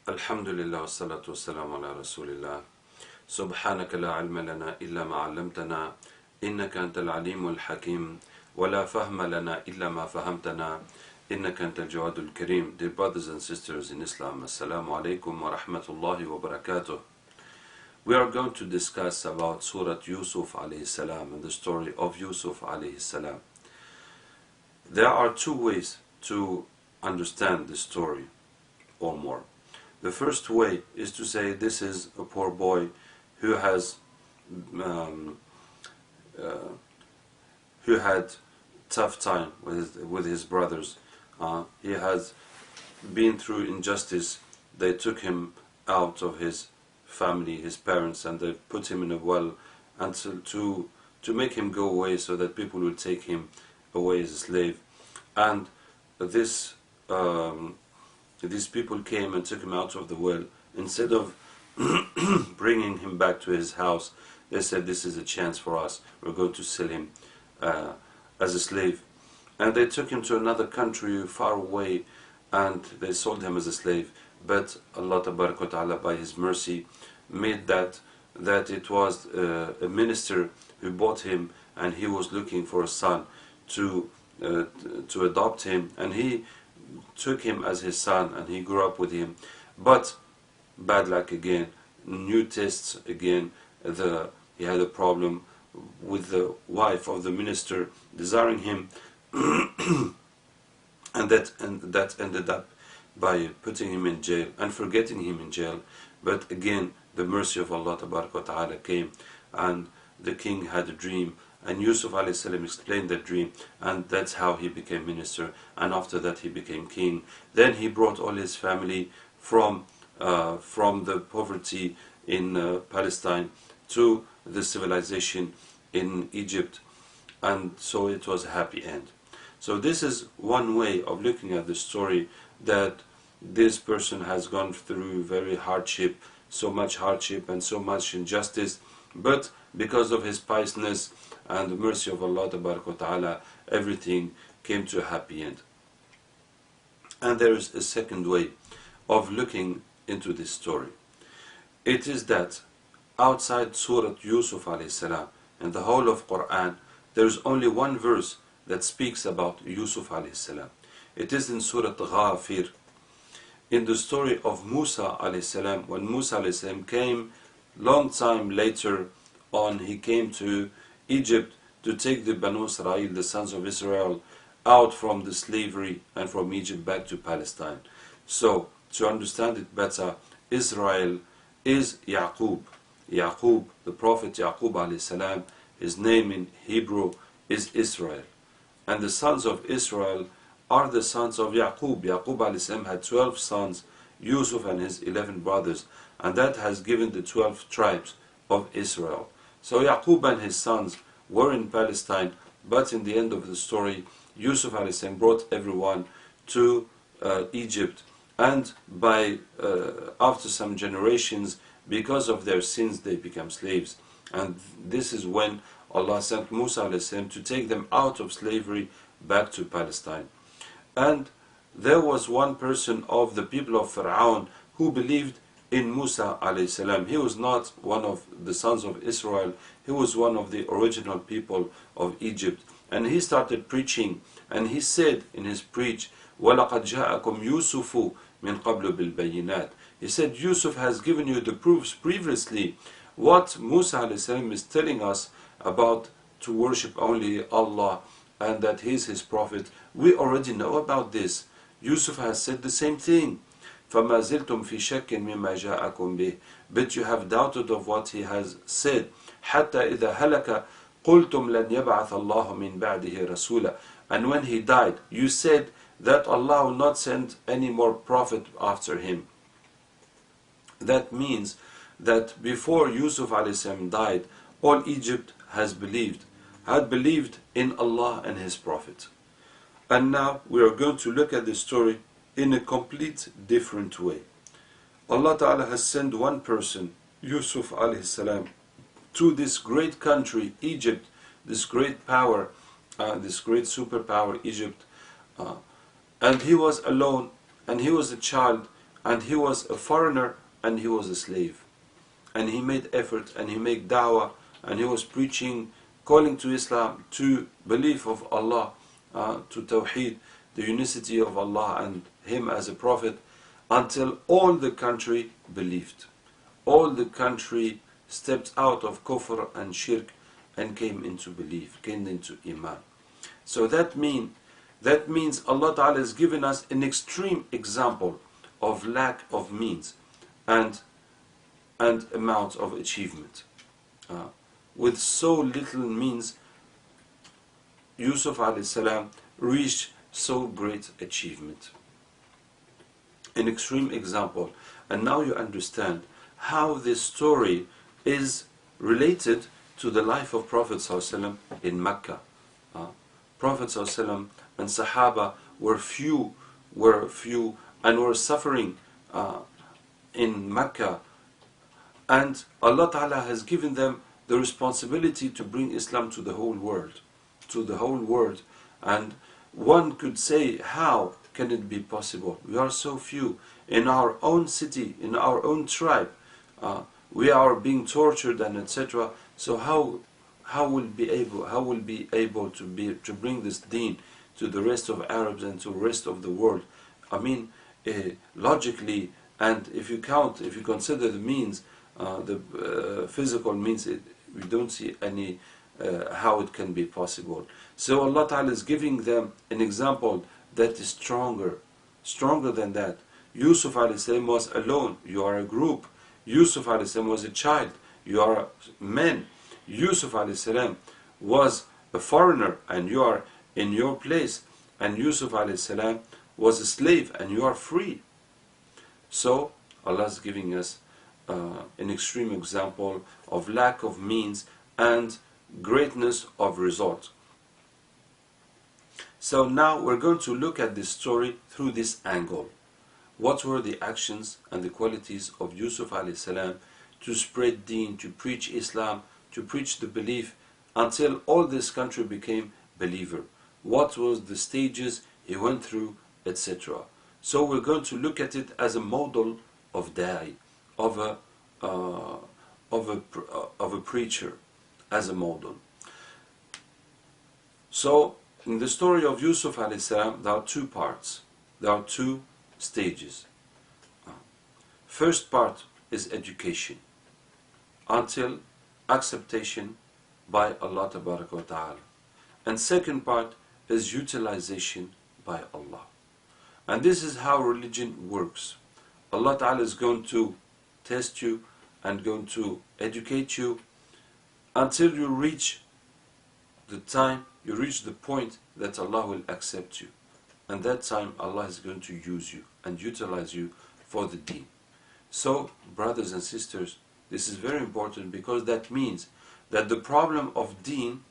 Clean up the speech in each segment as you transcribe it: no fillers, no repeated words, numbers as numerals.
Alhamdulillah wassalatu wassalamu ala rasulillah. Subhanaka la ilma lana illa ma 'allamtana innaka antal alimul hakim wa la fahma lana illa ma fahamtana innaka antal jawadul kareem. Dear brothers and sisters in Islam, assalamu alaikum wa rahmatullahi wa barakatuh. We are going to discuss about Surah Yusuf alayhi salam and the story of Yusuf alayhi salam. There are two ways to understand this story or more. The first way is to say this is a poor boy who had tough time with his brothers. He has been through injustice. They took him out of his family, his parents, and they put him in a well until to make him go away so that people will take him away as a slave. And these people came and took him out of the well. Instead of bringing him back to his house, they said, this is a chance for us. We're going to sell him as a slave. And they took him to another country far away and they sold him as a slave. But Allah Ta'ala, by His mercy, made that it was a minister who bought him, and he was looking for a son to adopt him, and he took him as his son and he grew up with him. But bad luck again, new tests again. He had a problem with the wife of the minister desiring him, and that ended up by putting him in jail and forgetting him in jail. But again, the mercy of Allah Ta'ala came, and the king had a dream, and Yusuf alayhi salam explained that dream, and that's how he became minister, and after that he became king. Then he brought all his family from the poverty in Palestine to the civilization in Egypt, and so it was a happy end. So this is one way of looking at the story, that this person has gone through very hardship, so much hardship and so much injustice, but because of his piousness and the mercy of Allah Ta'ala, everything came to a happy end. And there is a second way of looking into this story. It is that outside Surah Yusuf alayhi salam, in the whole of Quran, there is only one verse that speaks about Yusuf alayhi salam. It is in Surah Ghafir, in the story of Musa alayhi salam. When Musa alayhi salam came, long time later on, he came to Egypt to take the Banu Israel, the sons of Israel, out from the slavery and from Egypt back to Palestine. So, to understand it better, Israel is Yaqub. Yaqub, the Prophet Yaqub alayhi salam, his name in Hebrew is Israel. And the sons of Israel are the sons of Yaqub. Yaqub alayhi salam had 12 sons, Yusuf and his 11 brothers, and that has given the 12 tribes of Israel. So Yaqub and his sons were in Palestine, but in the end of the story, Yusuf alayhi salam brought everyone to Egypt, and after some generations, because of their sins, they become slaves. And this is when Allah sent Musa alayhi salam to take them out of slavery back to Palestine. And there was one person of the people of Pharaoh who believed in Musa alayhi salam. He was not one of the sons of Israel. He was one of the original people of Egypt. And he started preaching, and he said in his preach, وَلَقَدْ جَاءَكُمْ يُوسُفُ مِنْ قَبْلُ بِالْبَيِّنَاتِ. He said, Yusuf has given you the proofs previously. What Musa alayhi salam is telling us about to worship only Allah and that He is His Prophet, we already know about this. Yusuf has said the same thing. فَمَا زِلْتُمْ فِي شَكٍّ مِمَّا جَاءَكُمْ بِهِ. But you have doubted of what he has said. حَتَّى إِذَا هَلَكَ قُلْتُمْ لَنْ يَبْعَثَ اللَّهُ مِنْ بَعْدِهِ رَسُولًا. And when he died, you said that Allah will not send any more prophet after him. That means that before Yusuf alayhi salam died, all Egypt had believed in Allah and His Prophet. And now we are going to look at the story in a complete different way. Allah Ta'ala has sent one person, Yusuf alayhi salam, to this great country, Egypt, this great power, this great superpower, Egypt. And he was alone, and he was a child, and he was a foreigner and he was a slave. And he made effort and he made da'wah and he was preaching, calling to Islam, to belief of Allah, to Tawheed, the unicity of Allah and him as a prophet, until all the country believed. All the country stepped out of kufr and shirk and came into belief, came into iman. So that means Allah Ta'ala has given us an extreme example of lack of means and amount of achievement. With so little means, Yusuf alayhi salam reached so great achievement. An extreme example. And now you understand how this story is related to the life of Prophet ﷺ in Mecca. Prophet ﷺ and Sahaba were few and were suffering in Mecca, and Allah Ta'ala has given them the responsibility to bring Islam to the whole world, and one could say, how can it be possible? We are so few in our own city, in our own tribe. We are being tortured and etc. So how will be able to bring this deen to the rest of Arabs and to the rest of the world? I mean, logically, and if you consider the means, the physical means, we don't see any how it can be possible. So Allah Ta'ala is giving them an example that is stronger than that. Yusuf alayhi salam was alone, you are a group. Yusuf alayhi salam was a child, you are men. Yusuf alayhi salam was a foreigner and you are in your place. And Yusuf alayhi salam was a slave and you are free. So Allah is giving us an extreme example of lack of means and greatness of result. So now we're going to look at this story through this angle. What were the actions and the qualities of Yusuf alayhi salam to spread deen, to preach Islam, to preach the belief until all this country became believer? What was the stages he went through, etc. So we're going to look at it as a model of da'i, of a preacher, as a model. So in the story of Yusuf alayhi salam, there are two parts, there are two stages. First part is education until acceptation by Allah Tabaraka wa Ta'ala, and second part is utilization by Allah. And this is how religion works. Allah Ta'ala is going to test you and going to educate you until you reach the time, you reach the point that Allah will accept you. And that time Allah is going to use you and utilize you for the deen. So, brothers and sisters, this is very important, because that means that the problem of deen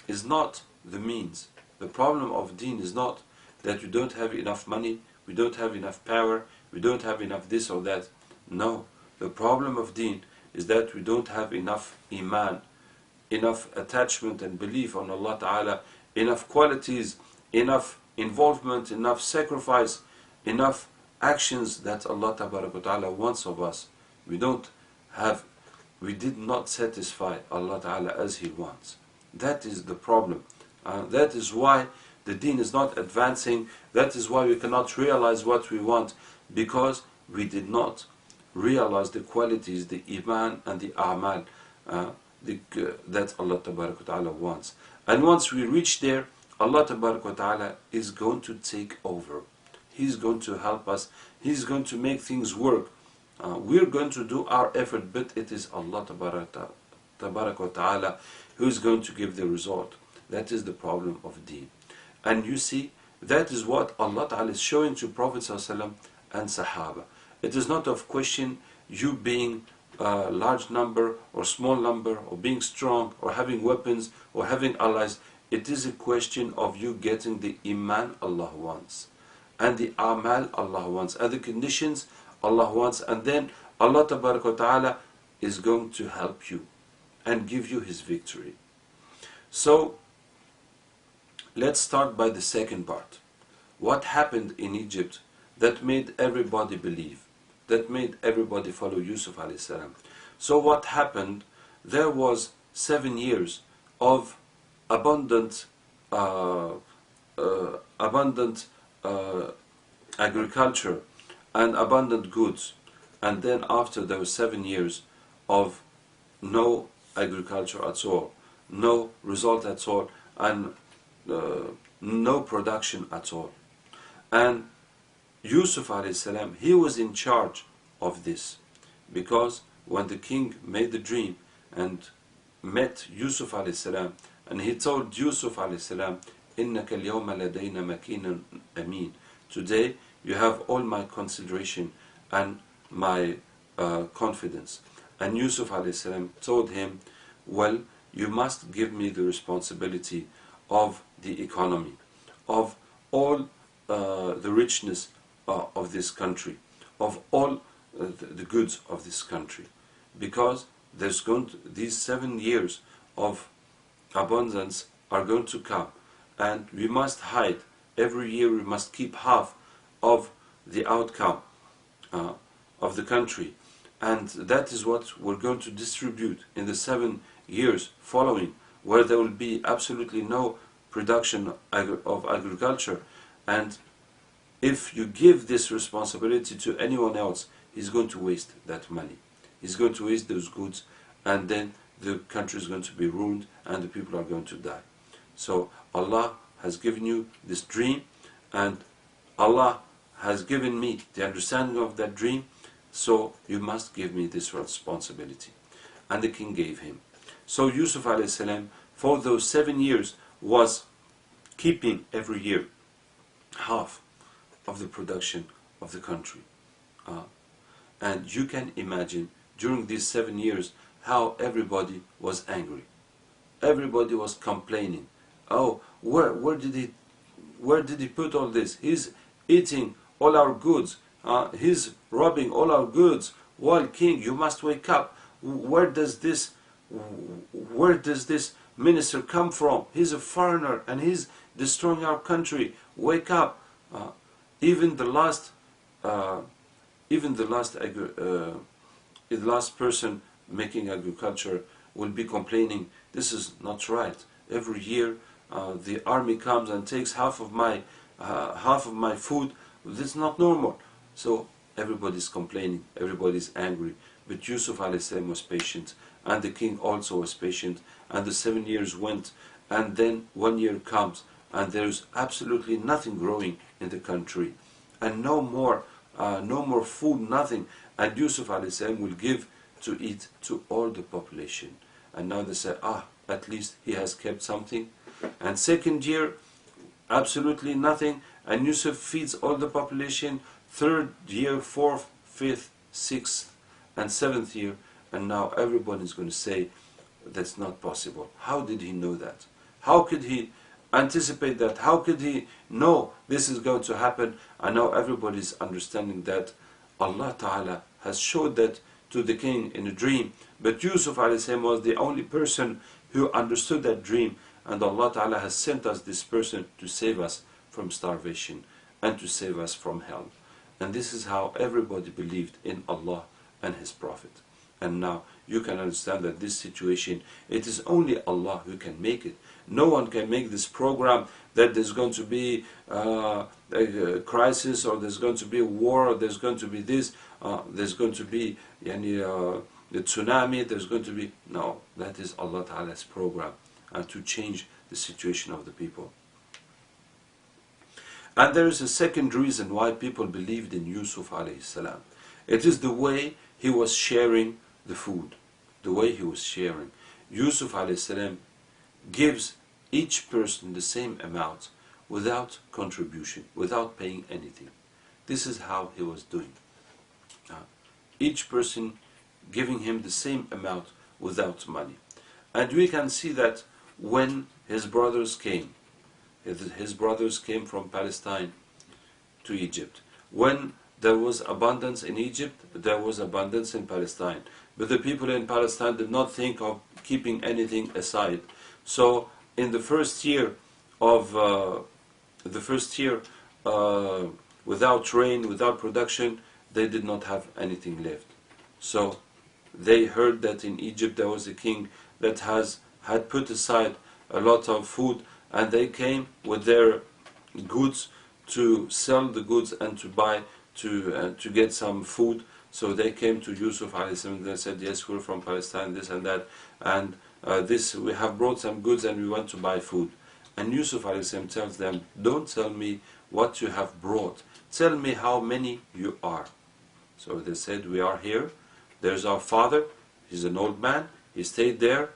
is not the means. The problem of deen is not that we don't have enough money, we don't have enough power, we don't have enough this or that. No, the problem of deen is that we don't have enough iman, enough attachment and belief on Allah Ta'ala, enough qualities, enough involvement, enough sacrifice, enough actions that Allah Ta'ala wants of us. We did not satisfy Allah Ta'ala as He wants. That is the problem. That is why the deen is not advancing. That is why we cannot realize what we want, because we did not realize the qualities, the iman and the a'mal that Allah Ta'ala wants. And once we reach there, Allah Ta'ala is going to take over. He's going to help us. He's going to make things work. We're going to do our effort, but it is Allah Ta'ala who is going to give the result. That is the problem of deen. And you see, that is what Allah Ta'ala is showing to Prophet ﷺ and Sahaba. It is not of question you being a large number or small number, or being strong or having weapons or having allies. It is a question of you getting the iman Allah wants, and the amal Allah wants, and the conditions Allah wants, and then Allah Ta'ala is going to help you and give you His victory. So let's start by the second part. What happened in Egypt that made everybody believe? that made everybody follow Yusuf alayhi salam. So what happened? There was 7 years of abundant abundant agriculture and abundant goods, and then after there were 7 years of no agriculture at all, no result at all, and no production at all. And Yusuf alayhi salam, he was in charge of this, because when the king made the dream and met Yusuf alayhi salam, and he told Yusuf alayhi salam, إِنَّكَ الْيَوْمَ لَدَيْنَا مَكِينٌ أَمِينٌ, today you have all my consideration and my confidence. And Yusuf alayhi salam told him, well, you must give me the responsibility of the economy, of all the richness of this country, of all the goods of this country, because there's going to, these 7 years of abundance are going to come, and we must hide. Every year we must keep half of the outcome of the country, and that is what we're going to distribute in the 7 years following, where there will be absolutely no production of agriculture. And if you give this responsibility to anyone else, he's going to waste that money, he's going to waste those goods, and then the country is going to be ruined and the people are going to die. So Allah has given you this dream, and Allah has given me the understanding of that dream, so you must give me this responsibility. And the king gave him. So Yusuf alayhi salam, for those 7 years, was keeping every year half of the production of the country. And you can imagine during these 7 years how everybody was angry. Everybody was complaining. Oh, where did he put all this? He's eating all our goods. He's robbing all our goods. Well, king, you must wake up. Where does this minister come from? He's a foreigner and he's destroying our country. Wake up. Even the last person making agriculture will be complaining, this is not right. Every year the army comes and takes half of my food. This is not normal. So everybody's complaining, everybody's angry. But Yusuf alayhi salam was patient, and the king also was patient, and the 7 years went, and then 1 year comes, and there's absolutely nothing growing in the country, and no more food, nothing. And Yusuf alayhi salam will give to eat to all the population. And now they say, at least he has kept something. And 2nd year, absolutely nothing, and Yusuf feeds all the population. 3rd year, 4th, 5th, 6th, and 7th year, and now everyone is going to say, that's not possible. How did he know that? How could he anticipate that? How could he know this is going to happen? And now everybody is understanding that Allah Ta'ala has showed that to the king in a dream. But Yusuf alayhi salam was the only person who understood that dream, and Allah Ta'ala has sent us this person to save us from starvation and to save us from hell. And this is how everybody believed in Allah and His Prophet. And now you can understand that this situation, it is only Allah who can make it. No one can make this program that there's going to be a crisis, or there's going to be a war, or there's going to be this, there's going to be the tsunami, there's going to be... No, that is Allah Ta'ala's program, to change the situation of the people. And there is a second reason why people believed in Yusuf alayhi salam. It is the way he was sharing the food, the way he was sharing. Yusuf alayhi salam gives each person the same amount without contribution, without paying anything. This is how he was doing. Each person giving him the same amount without money. And we can see that when his brothers came from Palestine to Egypt. When there was abundance in Egypt, there was abundance in Palestine. But the people in Palestine did not think of keeping anything aside. So in the first year without rain, without production, they did not have anything left. So they heard that in Egypt there was a king that had put aside a lot of food, and they came with their goods to sell the goods and to buy, to get some food. So they came to Yusuf alayhi salam, and they said, yes, we're from Palestine, this and that, and we have brought some goods and we want to buy food. And Yusuf alayhi salam tells them, don't tell me what you have brought, tell me how many you are. So they said, we are here, there's our father, he's an old man, he stayed there,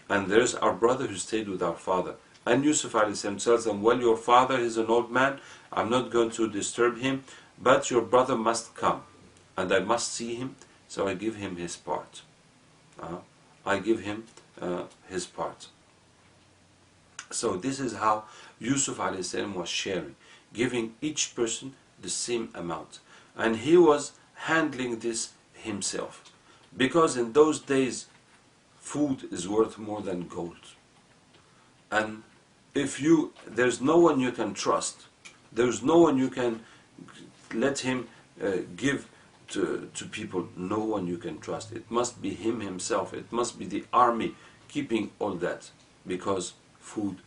and there's our brother who stayed with our father. And Yusuf alayhi salam tells them, well, your father is an old man, I'm not going to disturb him, but your brother must come, and I must see him, so I give him his part. I give him his part. So this is how Yusuf alayhi salam was sharing, giving each person the same amount. And he was handling this himself, because in those days food is worth more than gold. And if there's no one you can trust, there's no one you can let him give to people, no one you can trust. It must be him himself, it must be the army keeping all that, because food